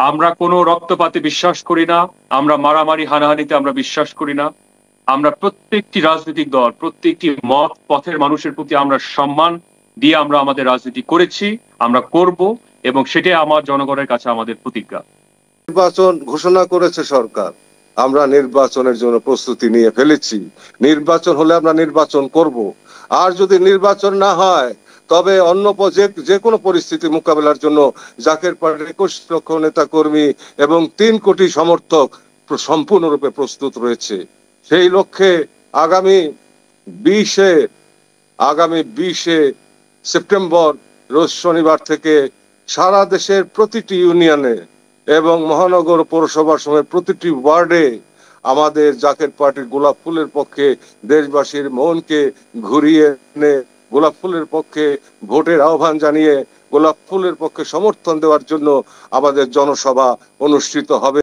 আমরা কোনো রক্তপাতে বিশ্বাস করি না, আমরা মারামারি হানাহানিতে আমরা বিশ্বাস করি না। আমরা প্রত্যেকটি রাজনৈতিক দল, প্রত্যেকটি মত পথের মানুষের প্রতি আমরা সম্মান দিয়ে আমরা আমাদের রাজনীতি করেছি, আমরা করব, এবং সেটাই আমার জনগণের কাছে আমাদের প্রতিজ্ঞা। নির্বাচন ঘোষণা করেছে সরকার, আমরা নির্বাচনের জন্য প্রস্তুতি নিয়ে ফেলেছি। নির্বাচন হলে আমরা নির্বাচন করব। আর যদি নির্বাচন না হয় তবে অন্য যে কোনো পরিস্থিতি মোকাবেলার জন্য জাকের পার্টির 21 লক্ষ নেতা কর্মী এবং 3 কোটি সমর্থক সম্পূর্ণরূপে প্রস্তুত রয়েছে। সেই লক্ষ্যে আগামী 20 সেপ্টেম্বর রোজ শনিবার থেকে সারা দেশের প্রতিটি ইউনিয়নে এবং মহানগর পৌরসভার সময় প্রতিটি ওয়ার্ডে আমাদের জাকের পার্টির গোলাপ ফুলের পক্ষে দেশবাসীর মনকে ঘুরিয়ে এনে গোলাপ ফুলের পক্ষে ভোটের আহ্বান জানিয়ে গোলাপ ফুলের পক্ষে সমর্থন দেওয়ার জন্য আমাদের জনসভা অনুষ্ঠিত হবে।